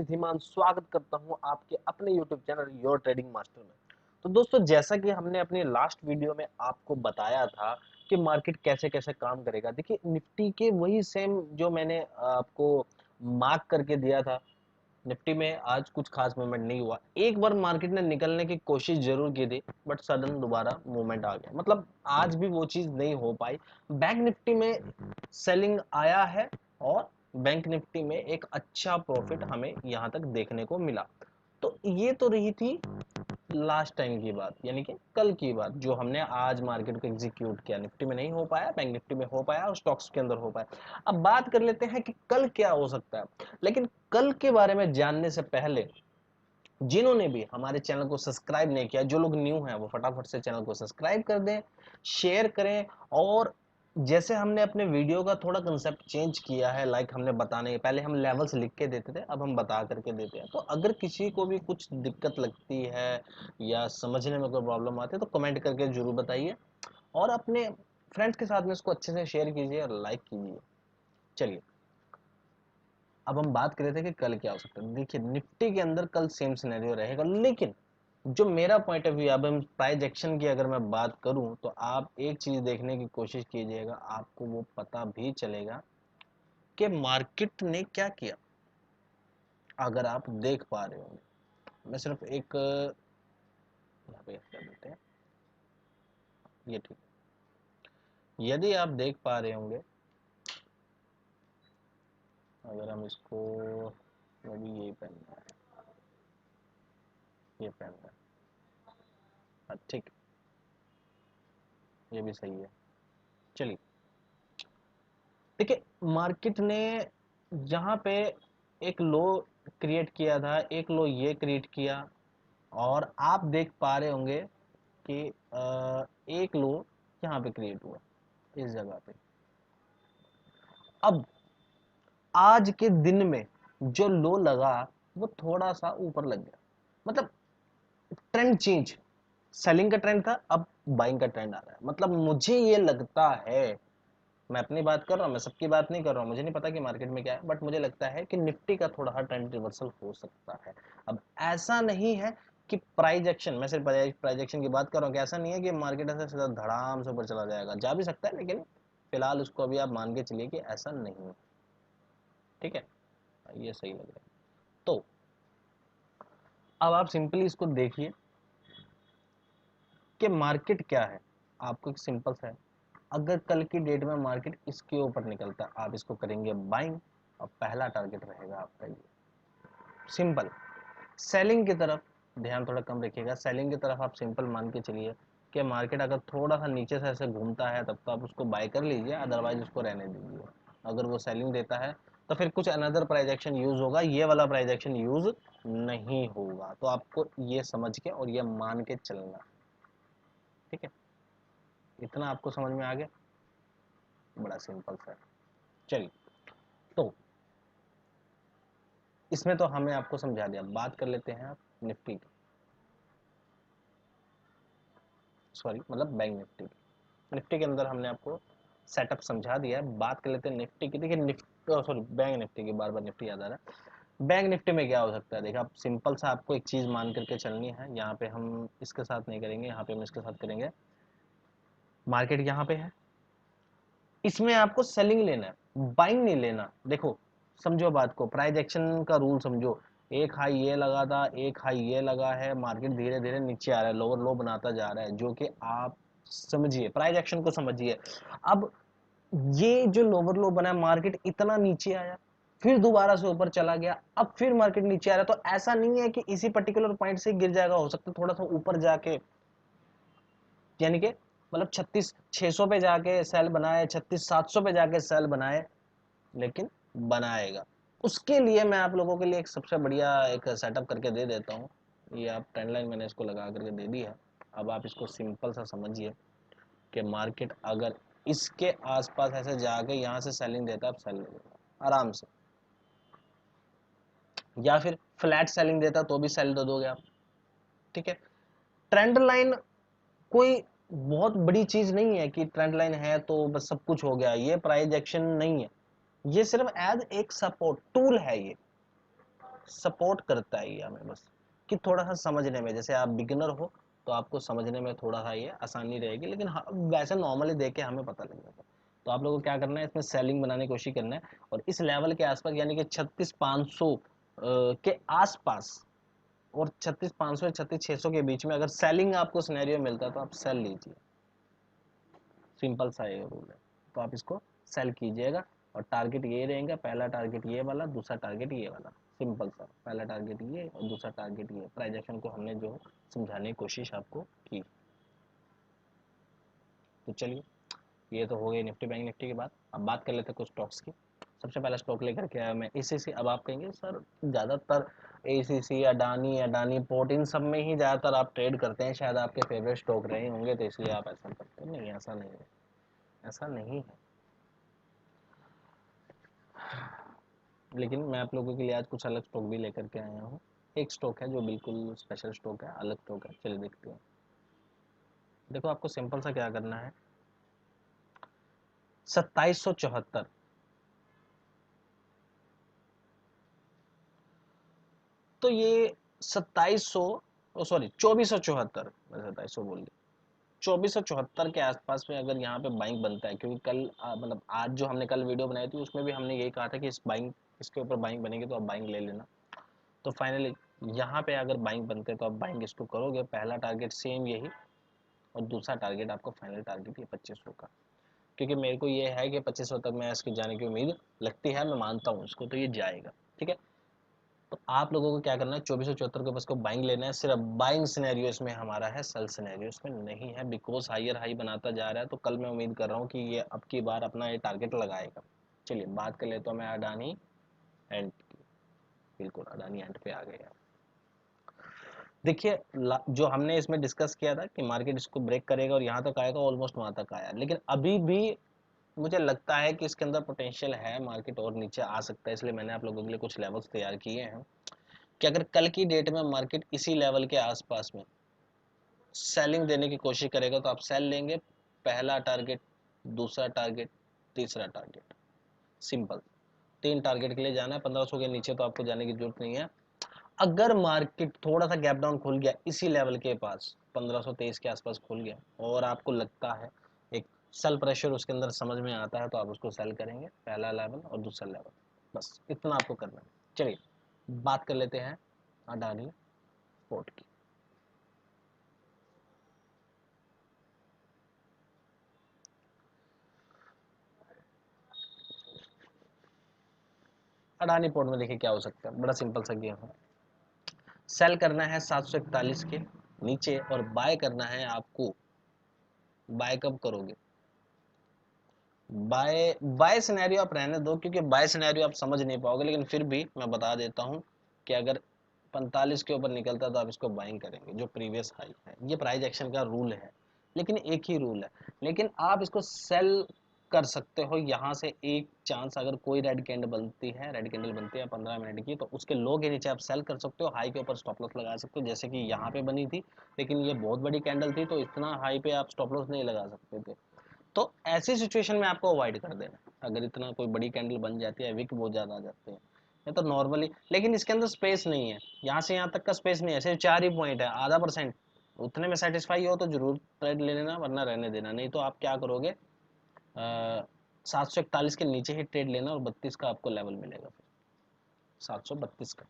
रिद्धिमान स्वागत करता हूं आपके अपने YouTube channel your trading master में। तो दोस्तों, जैसा कि हमने अपनी लास्ट वीडियो में आपको बताया था कि मार्केट कैसे कैसे काम करेगा। देखिए, निफ्टी के वही सेम जो मैंने आपको मार्क करके दिया था। निफ्टी में आज कुछ खास मूवमेंट नहीं हुआ। एक बार मार्केट ने निकलने की कोशिश जरूर की थी, बट सडन दोबारा मूवमेंट आ गया। मतलब आज भी वो चीज नहीं हो पाई। बैंक निफ्टी में सेलिंग आया है और बैंक निफ्टी में एक अच्छा प्रॉफिट हमें यहां तक देखने को मिला। तो ये तो रही थी लास्ट टाइम की बात, यानी कि कल की बात, जो हमने आज मार्केट को एग्जीक्यूट किया। निफ्टी में नहीं हो पाया, बैंक निफ्टी में हो पाया और स्टॉक्स के अंदर हो पाया। अब बात कर लेते हैं कि कल क्या हो सकता है। लेकिन कल के बारे में जानने से पहले जिन्होंने भी हमारे चैनल को सब्सक्राइब नहीं किया, जो लोग न्यू हैं, वो फटाफट से चैनल को सब्सक्राइब कर दें, शेयर करें। और जैसे हमने अपने वीडियो का थोड़ा कंसेप्ट चेंज किया है, लाइक हमने बताने पहले हम लेवल्स लिख के देते थे, अब हम बता करके देते हैं। तो अगर किसी को भी कुछ दिक्कत लगती है या समझने में कोई प्रॉब्लम आती है तो कमेंट करके जरूर बताइए और अपने फ्रेंड्स के साथ में इसको अच्छे से शेयर कीजिए और लाइक कीजिए। चलिए, अब हम बात कर रहे थे कि कल क्या हो सकता है। देखिए, निफ्टी के अंदर कल सेम सिनेरियो रहेगा, लेकिन जो मेरा पॉइंट ऑफ व्यू, अब हम प्राइस एक्शन की अगर मैं बात करूं तो आप एक चीज देखने की कोशिश कीजिएगा, आपको वो पता भी चलेगा कि मार्केट ने क्या किया। अगर आप देख पा रहे होंगे, मैं सिर्फ एक यहाँ पे कर देते हैं, ये ठीक है। यदि आप देख पा रहे होंगे, अगर हम इसको अभी यही पहनना है, ये पहनना है, हाँ ठीक, ये भी सही है। चलिए, देखिए, मार्केट ने यहाँ पे एक लो क्रिएट किया था, एक लो ये क्रिएट किया, और आप देख पा रहे होंगे कि एक लो यहाँ पे क्रिएट हुआ इस जगह पे। अब आज के दिन में जो लो लगा वो थोड़ा सा ऊपर लग गया। मतलब ट्रेंड चेंज, सेलिंग का ट्रेंड था, अब बाइंग का ट्रेंड आ रहा है। मतलब मुझे ये लगता है, मैं अपनी बात कर रहा हूँ, मैं सबकी बात नहीं कर रहा हूँ, मुझे नहीं पता कि मार्केट में क्या है, बट मुझे लगता है कि निफ्टी का थोड़ा ट्रेंड रिवर्सल हो सकता है। अब ऐसा नहीं है कि प्राइस एक्शन, मैं सिर्फ प्राइस एक्शन की बात कर रहा हूँ, कि ऐसा नहीं है कि मार्केट ऐसा सीधा धड़ाम से ऊपर चला जाएगा, जा भी सकता है, लेकिन फिलहाल उसको अभी आप मान के चलिए कि ऐसा नहीं है। ठीक है, ये सही लग रहा है। तो अब आप सिंपली इसको देखिए कि मार्केट क्या है। आपको एक सिंपल सा है, अगर कल की डेट में मार्केट इसके ऊपर निकलता है, आप इसको करेंगे बाइंग, और पहला टारगेट रहेगा आपका ये सिंपल। सेलिंग की तरफ ध्यान थोड़ा कम रखिएगा, सेलिंग की तरफ आप सिंपल मान के चलिए कि मार्केट अगर थोड़ा सा नीचे से ऐसे घूमता है तब तो आप उसको बाय कर लीजिए, अदरवाइज उसको रहने दीजिए। अगर वो सेलिंग देता है तो फिर कुछ अनदर प्राइस एक्शन यूज होगा, ये वाला प्राइस एक्शन यूज नहीं होगा। तो आपको ये समझ के और ये मान के चलना। ठीक है, इतना आपको समझ में आ गया, बड़ा सिंपल सा है। चलिए, तो इसमें तो हमें आपको समझा दिया। बात कर लेते हैं आप निफ्टी की, सॉरी मतलब बैंक निफ्टी की। निफ्टी के अंदर हमने आपको सेटअप समझा दिया है। बात कर लेते हैं निफ्टी की। देखिए, निफ्टी, सॉरी बैंक निफ्टी की, बार बार निफ्टी याद आ रहा है। बैंक निफ्टी में क्या हो सकता है, देखिए आप सिंपल सा आपको एक चीज मान करके चलनी है। यहाँ पे हम इसके साथ नहीं करेंगे, यहाँ पे हम इसके साथ करेंगे। मार्केट यहाँ पे है, इसमें आपको सेलिंग लेना है, बाइंग नहीं लेना। देखो, समझो बात को, प्राइस एक्शन का रूल समझो। एक हाई ये लगा था, एक हाई ये लगा है, मार्केट धीरे धीरे नीचे आ रहा है, लोअर लो बनाता जा रहा है, जो कि आप समझिए, प्राइस एक्शन को समझिए। अब ये जो लोअर लो बना है, मार्केट इतना नीचे आया, फिर दोबारा से ऊपर चला गया, अब फिर मार्केट नीचे आ रहा है। तो ऐसा नहीं है कि इसी पर्टिकुलर पॉइंट से गिर जाएगा, हो सकता है थोड़ा सा ऊपर जाके, यानी कि मतलब 36,600 पे जाके सेल बनाए, 36,700 पे जाके सेल बनाए, लेकिन बनाएगा। उसके लिए मैं आप लोगों के लिए एक सबसे बढ़िया एक सेटअप करके दे देता हूँ। ये आप ट्रेंड लाइन मैंने इसको लगा करके दे दी है। अब आप इसको सिंपल सा समझिए कि मार्केट अगर इसके आसपास ऐसे जाके यहाँ से सेलिंग देता है, आप सेल लेगा आराम से, या फिर फ्लैट सेलिंग देता तो भी सेल दे दोगे आप। ठीक है, ट्रेंड लाइन कोई बहुत बड़ी चीज नहीं है कि ट्रेंड लाइन है तो बस सब कुछ हो गया। ये प्राइस एक्शन नहीं है, ये सिर्फ एज एक सपोर्ट टूल है। ये सपोर्ट करता है ये हमें, बस कि थोड़ा सा समझने में, जैसे आप बिगिनर हो तो आपको समझने में थोड़ा सा ये आसानी रहेगी, लेकिन वैसे नॉर्मली देख के हमें पता लग जाता है। तो आप लोगों को क्या करना है, इसमें सेलिंग बनाने की कोशिश करना है, और इस लेवल के आसपास यानी कि 36,500 के आसपास, और 36,500 36,600 के बीच में अगर सेलिंग आपको सिनेरियो मिलता है तो आप सेल लीजिए। सिंपल सा ये रूल है, तो आप इसको सेल कीजिएगा, और टारगेट ये रहेगा, पहला टारगेट ये वाला, दूसरा टारगेट ये वाला, सिंपल सा, पहला टारगेट ये और दूसरा टारगेट ये। प्राइस एक्शन को हमने जो समझाने की कोशिश आपको की। तो चलिए, ये तो हो गई निफ्टी बैंक निफ्टी की बात। अब बात कर लेते हैं कुछ स्टॉक्स की। सबसे पहला स्टॉक लेकर के आया मैं एसीसी। अब आप कहेंगे सर ज़्यादातर एसीसी, अडानी, अडानी पोर्ट, इन सब में ही ज़्यादातर आप ट्रेड करते हैं, शायद आपके फेवरेट स्टॉक रहे होंगे तो इसलिए आप ऐसा करते हैं। नहीं, ऐसा नहीं है, ऐसा नहीं है। लेकिन मैं आप लोगों के लिए आज कुछ अलग स्टॉक भी लेकर के आया हूँ। एक स्टॉक है जो बिल्कुल स्पेशल स्टॉक है, अलग स्टॉक है। चलिए देखते हैं। देखो, आपको सिंपल सा क्या करना है, 2774, तो ये 2700, सॉरी 2474, मैं 2700 बोल दिया, 2474 के आसपास में अगर यहाँ पे बाइंग बनता है, क्योंकि कल मतलब आज जो हमने कल वीडियो बनाई थी उसमें भी हमने यही कहा था कि इस बाइंग, इसके ऊपर बाइंग बनेगी तो आप बाइंग ले लेना। तो फाइनली यहाँ पे अगर बाइंग बनते हैं तो आप बाइंग इसको करोगे। पहला टारगेट सेम यही, और दूसरा टारगेट आपका फाइनल टारगेट ये 2500 का, क्योंकि मेरे को ये है कि 2500 तक मैं इसके जाने की उम्मीद लगती है, मैं मानता हूँ इसको, तो ये जाएगा। ठीक है, तो आप लोगों को क्या करना है, 2474 के बस को बाइंग लेना है। सिर्फ बाइंग सिनेरियो इसमें हमारा है, सेल सिनेरियो इसमें नहीं है, बिकॉज हायर हाई बनाता जा रहा है। तो कल मैं उम्मीद कर रहा हूँ कि ये अब की बार अपना ये टारगेट लगाएगा। चलिए बात कर लेता हूँ मैं अडानी एंड की। बिल्कुल अडानी एंड पे आ गए। देखिए, जो हमने इसमें डिस्कस किया था कि मार्केट इसको ब्रेक करेगा और यहाँ तक आएगा, ऑलमोस्ट वहां तक आया, लेकिन अभी भी मुझे लगता है कि इसके अंदर पोटेंशियल है, मार्केट और नीचे आ सकता है। इसलिए मैंने आप लोगों के लिए कुछ लेवल्स तैयार किए हैं कि अगर कल की डेट में मार्केट इसी लेवल के आसपास में सेलिंग देने की कोशिश करेगा तो आप सेल लेंगे। पहला टारगेट, दूसरा टारगेट, तीसरा टारगेट, सिंपल। 3 टारगेट के लिए जाना है, 1500 के नीचे तो आपको जाने की जरूरत नहीं है। अगर मार्केट थोड़ा सा गैप डाउन खुल गया इसी लेवल के पास, 1523 के आसपास खुल गया, और आपको लगता है एक सेल प्रेशर उसके अंदर समझ में आता है, तो आप उसको सेल करेंगे, पहला लेवल और दूसरा लेवल, बस इतना आपको करना है। चलिए बात कर लेते हैं अडानी पोर्ट की। अडानी पोर्ट में देखिए क्या हो सकता है, बड़ा सिंपल सा गेम है। सेल करना है 741 के नीचे, और बाय करना है आपको। बाय कब करोगे, बाय बाय सिनेरियो आप रहने दो, क्योंकि बाय सिनेरियो आप समझ नहीं पाओगे, लेकिन फिर भी मैं बता देता हूं कि अगर 45 के ऊपर निकलता है तो आप इसको बाइंग करेंगे, जो प्रीवियस हाई है। ये प्राइस एक्शन का रूल है, लेकिन एक ही रूल है। लेकिन आप इसको सेल कर सकते हो यहाँ से। एक चांस, अगर कोई रेड कैंडल बनती है, रेड कैंडल बनती है 15 मिनट की, तो उसके लो के नीचे आप सेल कर सकते हो, हाई के ऊपर स्टॉप लॉस लगा सकते हो, जैसे कि यहाँ पे बनी थी। लेकिन ये बहुत बड़ी कैंडल थी, तो इतना हाई पे आप स्टॉप लॉस नहीं लगा सकते थे। तो ऐसी सिचुएशन में आपको अवॉइड कर देना, अगर इतना कोई बड़ी कैंडल बन जाती है, विक बहुत ज्यादा आ जाते हैं, ये तो नॉर्मली। लेकिन इसके अंदर स्पेस नहीं है, यहाँ से यहाँ तक का स्पेस नहीं है, सिर्फ 4 ही पॉइंट है, आधा परसेंट। उतने में सेटिस्फाई हो तो जरूर ट्रेड ले लेना, वरना रहने देना। नहीं तो आप क्या करोगे, 741 के नीचे ही ट्रेड लेना, और 32 का आपको लेवल मिलेगा, फिर 732 का।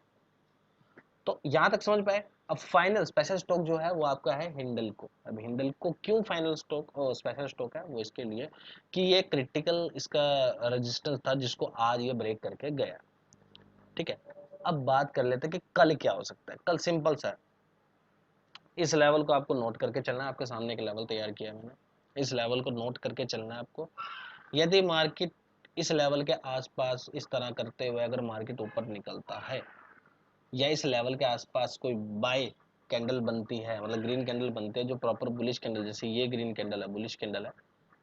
तो यहाँ तक समझ पाए। अब फाइनल स्पेशल स्टॉक जो है वो आपका है हिंडल्को। अब हिंडल्को क्यों फाइनल स्टॉक स्पेशल स्टॉक है, वो इसके लिए कि ये क्रिटिकल इसका रेजिस्टेंस था, जिसको आज ये ब्रेक करके गया। ठीक है, अब बात कर लेते हैं कि कल क्या हो सकता है। कल सिंपल सा है, इस लेवल को आपको नोट करके चलना है। आपके सामने एक लेवल तैयार किया है मैंने, इस लेवल को नोट करके चलना है आपको। यदि मार्केट इस लेवल के आसपास इस तरह करते हुए अगर मार्केट ऊपर निकलता है, या इस लेवल के आसपास कोई बाय कैंडल बनती है, मतलब ग्रीन कैंडल बनती है जो प्रॉपर बुलिश कैंडल, जैसे ये ग्रीन कैंडल है, बुलिश कैंडल है,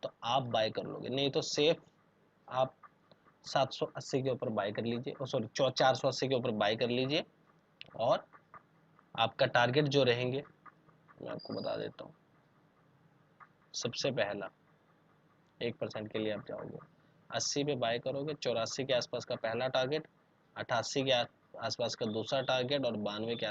तो आप बाय कर लोगे। नहीं तो सेफ आप 780 के ऊपर बाय कर लीजिए, सॉरी 480 के ऊपर बाय कर लीजिए। और आपका टारगेट जो रहेंगे मैं आपको बता देता हूँ। सबसे पहला 1% के लिए आप जाओगे, 80 पे बाय करोगे, 84 के आसपास का पहला टारगेट, 88 के आसपास का दूसरा टारगेट और 92 के